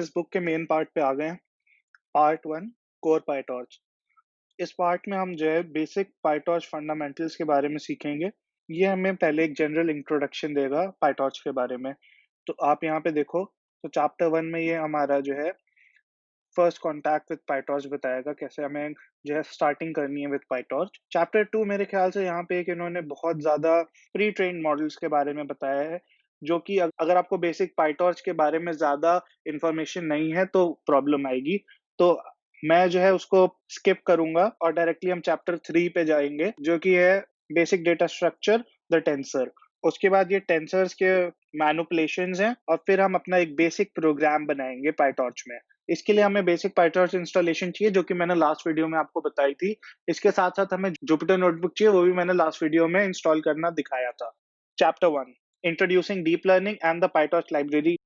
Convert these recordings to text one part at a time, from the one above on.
इस बुक के main part पे आ गए हैं। Part 1 core PyTorch. इस पार्ट में हम जो है बेसिक पाइटॉर्च फंडामेंटल्स के बारे में सीखेंगे। ये हमें पहले एक जनरल इंट्रोडक्शन देगा पाइटॉर्च के बारे में। तो आप यहाँ पे देखो, तो चैप्टर 1 में ये हमारा जो है फर्स्ट कॉन्टैक्ट विद पाइटॉर्च बताएगा, कैसे हमें जो है स्टार्टिंग करनी है विद पाइटॉर्च। चैप्टर 2 मेरे ख्याल से यहाँ पे एक इन्होंने बहुत ज़्यादा प्री ट्रेन्ड मॉडल्स के बारे में बताया है, जो कि अगर आपको बेसिक पाइटॉर्च के बारे में ज़्यादा इन्फॉर्मेशन नहीं है तो प्रॉब्लम आएगी। तो मैं जो है उसको स्किप करूँगा और डायरेक्टली हम चैप्टर 3 पे जाएँगे, जो कि है basic data structure, the tensor. उसके बाद ये टेंसर्स के मैनिपुलेशंस हैं और फिर हम अपना एक बेसिक प्रोग्राम बनाएँगे पाइटॉर्च में। इसके लिए हमें बेसिक पाइटॉर्च इंस्टॉलेशन चाहिए, जो कि मैंने लास्ट वीडियो में आपको बताई थी। इसके साथ-साथ हमें जुपिटर नोटबुक चाहिए, वो भी मैंने लास्ट वीडियो में इंस्टॉल करना दिखाया था। Chapter 1 introducing deep learning and the PyTorch library.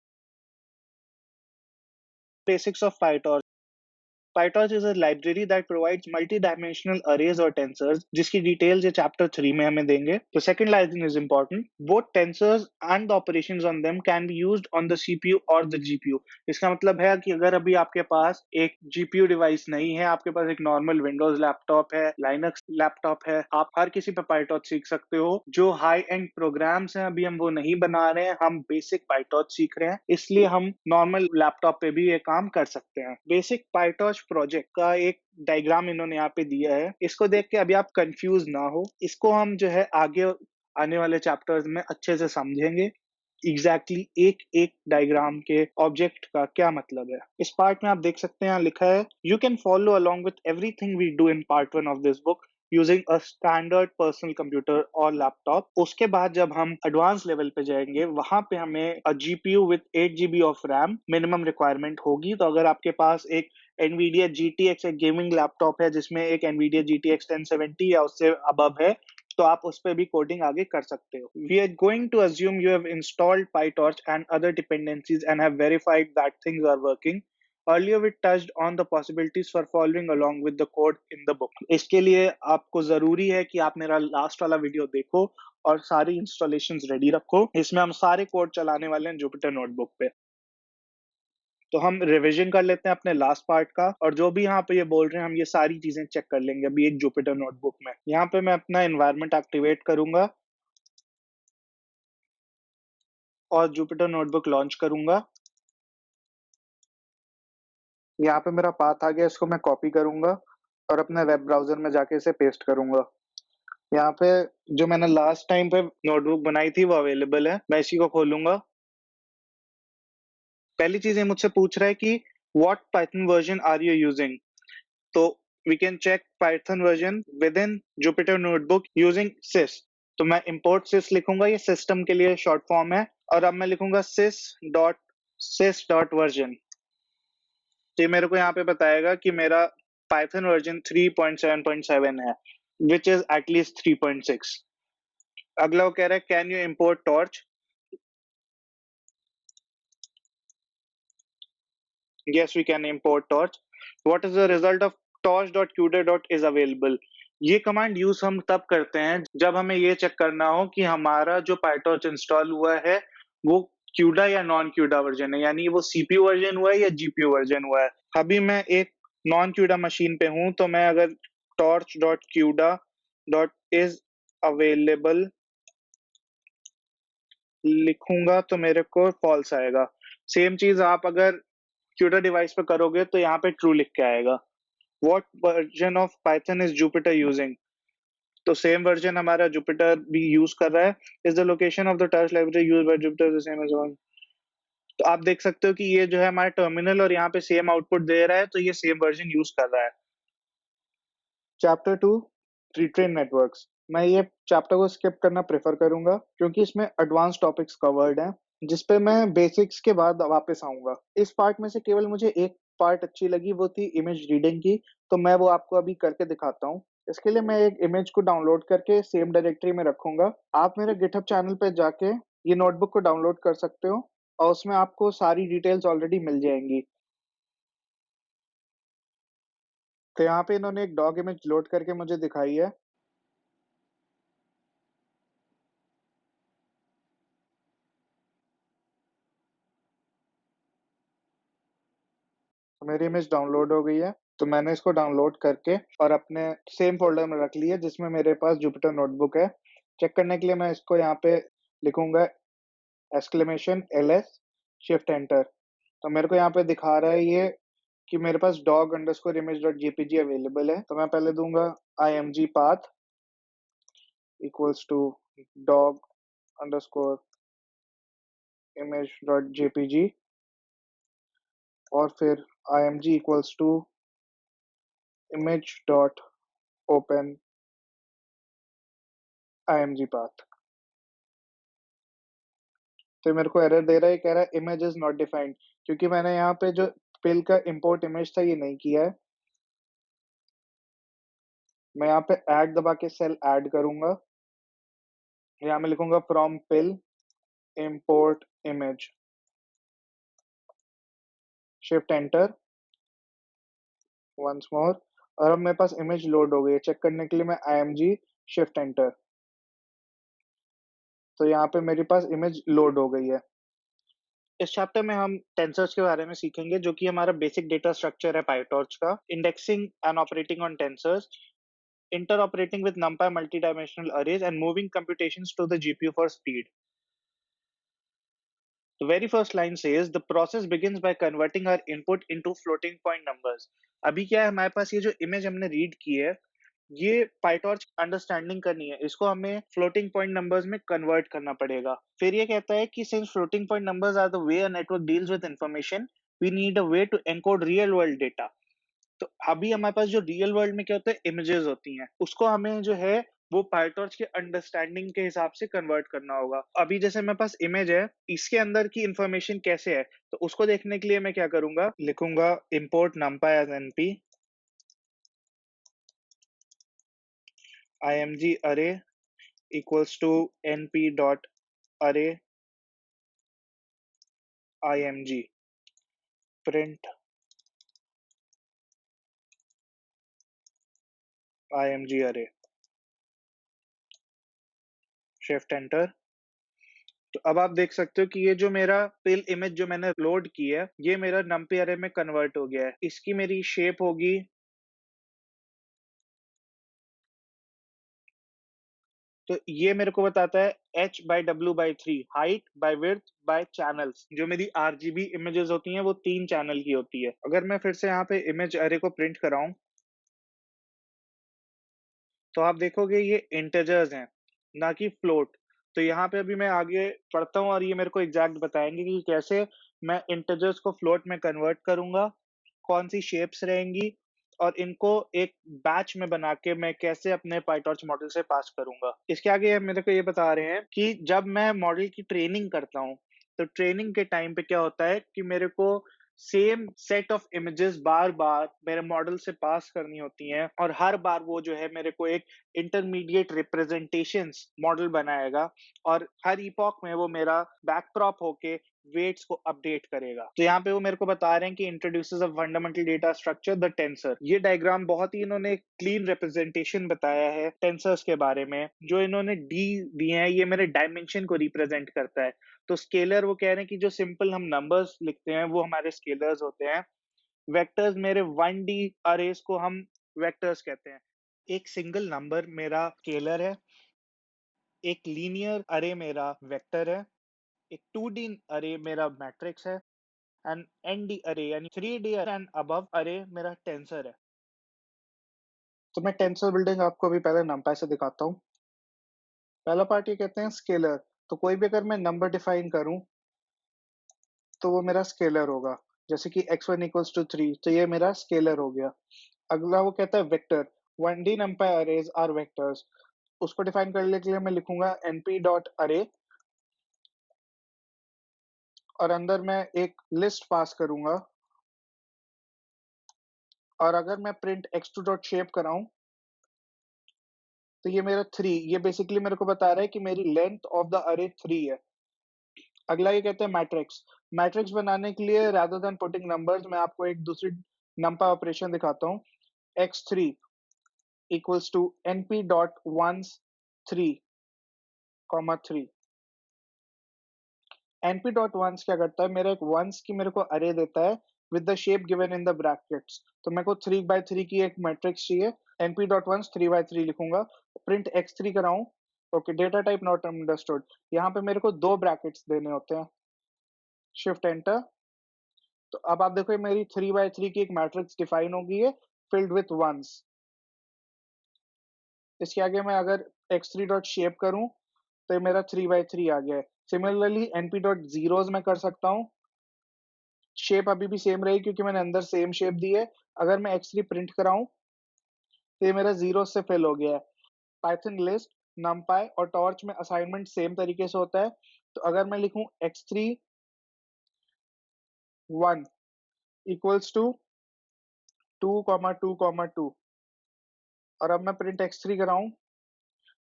Basics of PyTorch. PyTorch is a library that provides multi-dimensional arrays or tensors, जिसकी डिटेल्स ये चैप्टर 3 में हमें देंगे। तो second line is important, both tensors and the operations on them can be used on the CPU और the GPU. इसका मतलब है कि अगर अभी आपके पास एक जीपीयू डिवाइस नहीं है, आपके पास एक नॉर्मल विंडोज लैपटॉप है, लाइनक्स लैपटॉप है, आप हर किसी पे PyTorch सीख सकते हो। जो हाई एंड प्रोग्राम्स हैं अभी हम वो नहीं बना रहे हैं, हम बेसिक PyTorch सीख रहे हैं, इसलिए हम नॉर्मल लैपटॉप पे भी ये काम कर सकते हैं। बेसिक PyTorch प्रोजेक्ट का एक डायग्राम इन्होंने यहाँ पे दिया है। इसको देख के अभी आप कंफ्यूज ना हो, इसको हम जो है आगे आने वाले चैप्टर्स में अच्छे से समझेंगे। एग्जैक्टली एक एक डायग्राम के ऑब्जेक्ट का क्या मतलब है। इस पार्ट में आप देख सकते हैं, यहाँ लिखा है you can follow along with everything we do in part 1 of this book using a standard personal computer और लैपटॉप। उसके बाद जब हम एडवांस लेवल पे जाएंगे, वहां पे हमें GPU with 8 GB of RAM minimum requirement होगी। तो अगर आपके पास एक NVIDIA GTX एक गेमिंग लैपटॉप है जिसमें एक NVIDIA GTX 1070 या उससे अबव है, तो आप उस पे भी कोडिंग आगे कर सकते हो। We are going to assume you have installed PyTorch and other dependencies and have verified that things are working. Earlier we touched on the possibilities for following along with the code in the book. इसके लिए आपको जरूरी है कि आप मेरा last वाला video देखो और सारी इंस्टॉलेशंस रेडी रखो। इसमें हम सारे कोड चलाने वाले हैं जुपिटर नोटबुक पे। तो हम रिवीजन कर लेते हैं अपने लास्ट पार्ट का, और जो भी यहाँ पे ये बोल रहे हैं हम ये सारी चीजें चेक कर लेंगे अभी एक जुपिटर नोटबुक में। यहाँ पे मैं अपना एनवायरनमेंट एक्टिवेट करूंगा और जुपिटर नोटबुक लॉन्च करूंगा। यहाँ पे मेरा पाथ आ गया, इसको मैं कॉपी करूंगा और अपने वेब ब्राउजर में जाके इसे पेस्ट करूंगा। यहाँ पे जो मैंने लास्ट टाइम पे नोटबुक बनाई थी वो अवेलेबल है, मैं इसी को खोलूंगा। पहली चीज ये मुझसे पूछ रहा है कि what Python version are you using. तो we can check Python version with in Jupyter notebook using sys. तो मैं इंपोर्ट सिस लिखूंगा, ये सिस्टम के लिए शॉर्ट फॉर्म है, और अब मैं लिखूंगा sys.sys.version। तो ये मेरे को यहाँ पे बताएगा कि मेरा पाइथन वर्जन 3.7.7 है, विच इज एटलीस्ट 3.6। अगला वो कह रहा है can you import torch. Yes, we can import torch. What is the result of torch.qda.is available? ये कमांड यूज हम तब करते हैं जब हमें ये चेक करना हो कि हमारा जो PyTorch इंस्टॉल हुआ है वो क्यूडा या नॉन क्यूडा वर्जन है, यानी वो सीपीयू वर्जन हुआ है या जीपीयू वर्जन हुआ है। अभी मैं एक नॉन क्यूडा मशीन पे हूं, तो मैं अगर torch.qda.is अवेलेबल लिखूंगा तो मेरे को फॉल्स आएगा। सेम चीज आप अगर क्यूडा डिवाइस पे करोगे तो यहाँ पे ट्रू लिख के आएगा। What version of Python is Jupyter using? तो सेम वर्जन हमारा जुपिटर भी यूज कर रहा है। Is the location of the torch library used by Jupyter the same as one. तो आप देख सकते हो कि ये जो है हमारा टर्मिनल और यहाँ पे सेम आउटपुट दे रहा है, तो ये सेम वर्जन यूज कर रहा है। Chapter 2 pre-train networks. मैं ये चैप्टर को स्किप करना प्रेफर करूंगा क्योंकि इसमें एडवांस टॉपिक्स कवर्ड हैं, जिस पे मैं बेसिक्स के बाद वापस आऊंगा। इस पार्ट में से केवल मुझे एक पार्ट अच्छी लगी, वो थी इमेज रीडिंग की, तो मैं वो आपको अभी करके दिखाता हूँ। इसके लिए मैं एक इमेज को डाउनलोड करके सेम डायरेक्टरी में रखूंगा। आप मेरे गिटहब चैनल पे जाके ये नोटबुक को डाउनलोड कर सकते हो और उसमें आपको सारी डिटेल्स ऑलरेडी मिल जाएंगी। तो यहाँ पे इन्होंने एक डॉग इमेज लोड करके मुझे दिखाई है। तो मेरी इमेज डाउनलोड हो गई है। तो मैंने इसको डाउनलोड करके और अपने सेम फोल्डर में रख लिया जिसमें मेरे पास जुपिटर नोटबुक है। चेक करने के लिए मैं इसको यहाँ पे लिखूंगा एक्सक्लेमेशन ls शिफ्ट एंटर। तो मेरे को यहाँ पे दिखा रहा है ये कि मेरे पास dog underscore image dot jpg available है। तो मैं पहले दूंगा img path equals to dog underscore image dot jpg और फिर img equals to image dot open img path। तो मेरे को एरर दे रहा है, कह रहा है इमेज इज नॉट डिफाइंड, क्योंकि मैंने यहाँ पे जो पिल का इंपोर्ट इमेज था ये नहीं किया है। मैं यहाँ पे ऐड दबा के सेल ऐड करूंगा। यहाँ मैं लिखूंगा from PIL import image shift enter once more. और अब मेरे पास इमेज लोड हो गई है। चेक करने के लिए मैं img शिफ्ट एंटर। तो यहाँ पे मेरे पास इमेज लोड हो गई है। इस चैप्टर में हम टेंसर्स के बारे में सीखेंगे, जो कि हमारा बेसिक डेटा स्ट्रक्चर है पाइटॉर्च का, indexing and operating on tensors, interoperating with NumPy multi-dimensional arrays, and moving computations to the GPU for speed. The very first line says the process begins by converting our input into floating point numbers. अभी क्या है, हमारे पास ये जो image हमने read की है, ये पाइटॉर्च अंडरस्टैंडिंग करनी है, इसको हमें फ्लोटिंग पॉइंट नंबर्स में कन्वर्ट करना पड़ेगा। फिर ये कहता है कि since floating point numbers are the way a network deals with information, we need a way to encode real world data. तो अभी हमारे पास जो रियल वर्ल्ड में क्या होता है, इमेजेस होती हैं, उसको हमें जो है वो पाइटॉर्च के अंडरस्टैंडिंग के हिसाब से कन्वर्ट करना होगा। अभी जैसे मेरे पास इमेज है, इसके अंदर की इंफॉर्मेशन कैसे है, तो उसको देखने के लिए मैं क्या करूंगा, लिखूंगा import numpy as np img array equals to np dot array img print img array shift enter। तो अब आप देख सकते हो कि ये जो मेरा पिल इमेज जो मैंने लोड की है, ये मेरा numpy array में कन्वर्ट हो गया है। इसकी मेरी शेप होगी, तो ये मेरे को बताता है h/w/3 height by width by channels. जो मेरी आरजीबी इमेजेस होती हैं वो 3 चैनल की होती है। अगर मैं फिर से यहाँ पे इमेज अरे को प्रिंट कराऊं, तो आप देखोगे ये इंटेजर्स हैं, ना कि फ्लोट। तो यहाँ पे अभी मैं आगे पढ़ता हूँ और ये मेरे को एग्जैक्ट बताएंगे कि कैसे मैं इंटेजर्स को फ्लोट में कन्वर्ट करूंगा, कौन सी शेप्स रहेंगी, और इनको एक बैच में बना के मैं कैसे अपने पाइटॉर्च मॉडल से पास करूंगा। इसके आगे ये मेरे को ये बता रहे हैं कि जब मैं मॉडल की ट्रेनिंग करता हूँ, तो ट्रेनिंग के टाइम पे क्या होता है कि मेरे को सेम सेट ऑफ इमेजेस बार बार मेरे मॉडल से पास करनी होती हैं, और हर बार वो जो है मेरे को एक इंटरमीडिएट रिप्रेजेंटेशंस मॉडल बनाएगा, और हर इपॉक में वो मेरा बैकप्रॉप होके वेट्स को अपडेट करेगा। तो यहाँ पे वो मेरे को बता रहे हैं कि introduces a fundamental data structure the tensor. ये डायग्राम बहुत ही इन्होंने क्लीन रिप्रेजेंटेशन बताया है टेंसर्स के बारे में। जो इन्होंने डी दिए हैं, ये मेरे डायमेंशन को रिप्रेजेंट करता है। तो स्केलर वो कह रहे हैं कि जो सिंपल हम नंबर्स लिखते हैं वो हमारे स्केलर्स होते हैं। वेक्टर्स मेरे 1D अरेज को हम वेक्टर्स कहते हैं। एक सिंगल नंबर मेरा स्केलर है, एक लीनियर अरे मेरा वेक्टर है, एक 2D अरे मेरा मैट्रिक्स है, एंड ND अरे यानी 3D एंड अबव अरे मेरा टेंसर है। तो मैं टेंसर बिल्डिंग आपको अभी पहले numpy से दिखाता हूँ। पहला पार्ट ये कहते हैं स्केलर। तो कोई भी अगर मैं नंबर डिफाइन करूं, तो वो मेरा स्केलर होगा। जैसे कि x1 इक्वल्स टू 3, तो ये मेरा स्केलर हो गया। अगला वो कहता है vector. 1D numpy arrays are vectors. उसको डिफाइन करने के लिए मैं लिखूंगा np डॉट अरे, और अंदर मैं एक लिस्ट पास करूंगा। और अगर मैं प्रिंट x2 डॉट शेप कराऊं, तो ये मेरा 3, ये बेसिकली मेरे को बता रहा है कि मेरी लेंथ ऑफ द अरे 3 है। अगला ये कहते हैं मैट्रिक्स। मैट्रिक्स बनाने के लिए रादर देन पुटिंग नंबर्स, मैं आपको एक दूसरी नंपा ऑपरेशन दिखाता हूँ। x3 equals to np dot once 3 comma 3। np dot once क्या करता है, मेरा एक वंस की मेरे को अरे देता है with the shape given in the brackets. तो मेरे को 3x3 की एक मैट्रिक्स चाहिए, np.ones 3x3 लिखूंगा, प्रिंट x3 कराऊं, okay, data type not understood. यहाँ पे मेरे को 2 ब्रैकेट्स देने होते हैं, शिफ्ट एंटर। तो अब आप देखो मेरी 3x3 की एक मैट्रिक्स डिफाइन हो गई है, फिल्ड विथ वंस। इसके आगे मैं अगर x3 डॉट शेप करूं तो ये मेरा 3x3 आ गया है। सिमिलरली np डॉट जीरोज में कर सकता हूं, शेप अभी भी सेम रहेगी क्योंकि मैंने अंदर सेम शेप दी है। अगर मैं x3 प्रिंट कराऊं तो ये मेरा जीरो से फिल हो गया है। पाइथन लिस्ट, numpy और टॉर्च में असाइनमेंट सेम तरीके से होता है। तो अगर मैं लिखूं x3 1 इक्वल्स टू 2,2,2 और अब मैं प्रिंट x3 कराऊं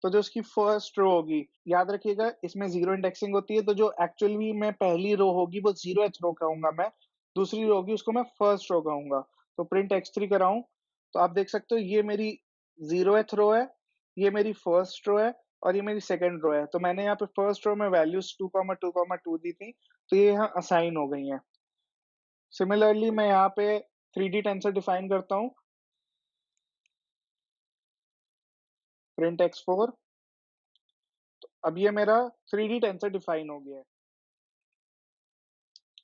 तो जो उसकी फर्स्ट रो होगी, याद रखिएगा इसमें जीरो इंडेक्सिंग होती है, तो जो एक्चुअली में पहली रो होगी वो 0th रो कहूंगा मैं, दूसरी रो होगी उसको मैं फर्स्ट रो कहूंगा। तो प्रिंट x3 कराऊं तो आप देख सकते हो ये मेरी 0th रो है, ये मेरी फर्स्ट रो है और ये मेरी सेकेंड रो है। तो मैंने यहाँ पे फर्स्ट रो में वैल्यूज 2,2,2 दी थी, तो ये यहाँ असाइन हो गई हैं। सिमिलरली मैं यहाँ पे 3D टेंसर डिफाइन करता हूँ, प्रिंट x4। अब ये मेरा 3D टेंसर डिफाइन हो गया है।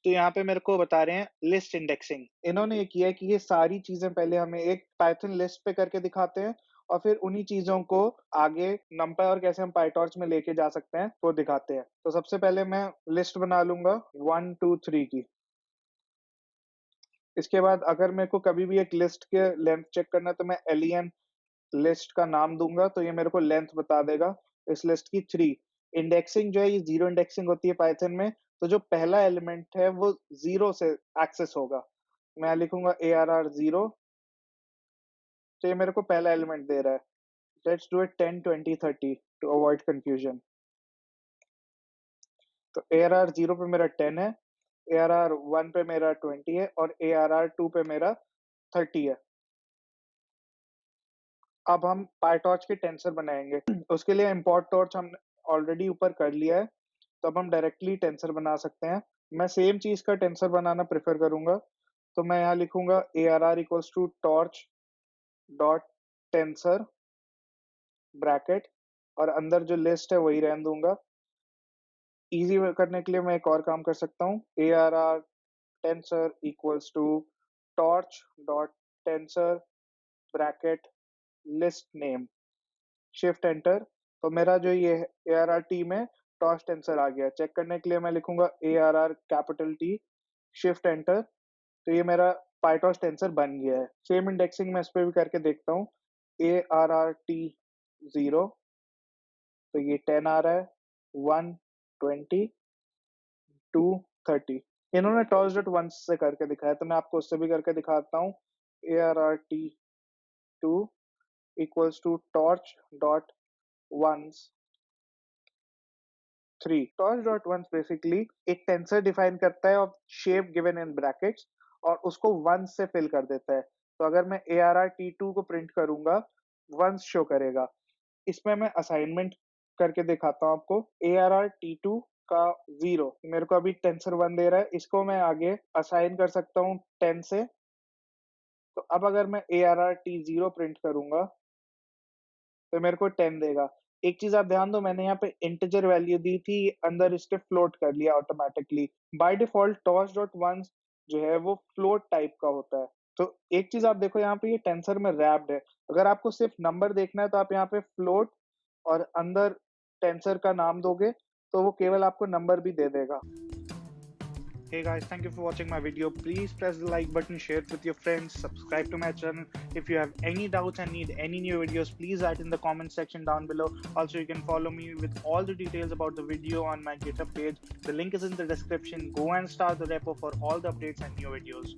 तो यहाँ पे मेरे को बता रहे हैं लिस्ट इंडेक्सिंग। इन्होंने ये किया है कि ये सारी चीजें पहले हमें एक पाइथन लिस्ट पे करके दिखाते हैं और फिर उन्हीं चीजों को आगे numpy और कैसे हम पाइटॉर्च में लेके जा सकते हैं वो दिखाते हैं। तो सबसे पहले मैं लिस्ट बना लूंगा 1 2 3 की। इसके बाद अगर मेरे को कभी भी एक लिस्ट के लेंथ चेक करना है तो मैं len लिस्ट का नाम दूंगा, तो ये मेरे को लेंथ बता देगा इस लिस्ट की 3। इंडेक्सिंग जो है ये जीरो इंडेक्सिंग होती है पाइथन में, तो जो पहला एलिमेंट है वो 0 से एक्सेस होगा। मैं लिखूंगा arr 0, तो ये मेरे को पहला एलिमेंट दे रहा है। Let's do it 10 20 30 to avoid confusion. तो arr 0 पे मेरा 10 है, arr 1 पे मेरा 20 है और arr 2 पे मेरा 30 है। अब हम पाइटॉर्च के टेंसर बनाएंगे। उसके लिए import टॉर्च हमने ऑलरेडी ऊपर कर लिया है, तो अब हम डायरेक्टली टेंसर बना सकते हैं। मैं सेम चीज का टेंसर बनाना प्रेफर करूंगा, तो मैं यहाँ लिखूंगा arr equals to torch dot tensor bracket और अंदर जो लिस्ट है वही रहने दूंगा। इजी करने के लिए मैं एक और काम कर सकता हूँ, arr tensor equals to torch dot tensor bracket list name, shift enter. तो मेरा जो ये arr टी में टॉर्च टेंसर आ गया। चेक करने के लिए मैं लिखूंगा arr capital T, shift enter. तो ये मेरा पाइटॉर्च टेंसर बन गया है। सेम इंडेक्सिंग मैं इस पे भी करके देखता हूँ, arr टी 0, तो ये 10 आ रहा है, 1 20 2 30। इन्होंने टॉर्च डॉट वन से करके दिखाया, तो मैं आपको उससे भी करके दिखाता हूँ। arr T 2 equals to torch dot once 3। Torch dot once basically एक टेंसर डिफाइन करता है of shape given in brackets और उसको वंस से फिल कर देता है। तो अगर मैं arr t2 को प्रिंट करूंगा, वंस शो करेगा। इसमें मैं असाइनमेंट करके दिखाता हूँ आपको। arr t2 का 0 मेरे को अभी टेंसर 1 दे रहा है, इसको मैं आगे असाइन कर सकता हूँ 10 से। तो अब अगर मैं arr t0 प्रिंट करूंगा तो मेरे को 10 देगा। एक चीज आप ध्यान दो, मैंने यहाँ पे इंटीजर वैल्यू दी थी, अंदर इसके फ्लोट कर लिया automatically. By default torch dot once जो है वो फ्लोट टाइप का होता है। तो एक चीज आप देखो यहाँ पे ये टेंसर में रैप्ड है। अगर आपको सिर्फ नंबर देखना है तो आप यहाँ पे फ्लोट और अंदर टेंसर का नाम दोगे तो वो केवल आपको नंबर भी दे देगा। Hey guys, thank you for watching my video. Please press the like button, share it with your friends, subscribe to my channel. If you have any doubts and need any new videos, please write in the comment section down below. Also, you can follow me with all the details about the video on my GitHub page. The link is in the description. Go and start the repo for all the updates and new videos.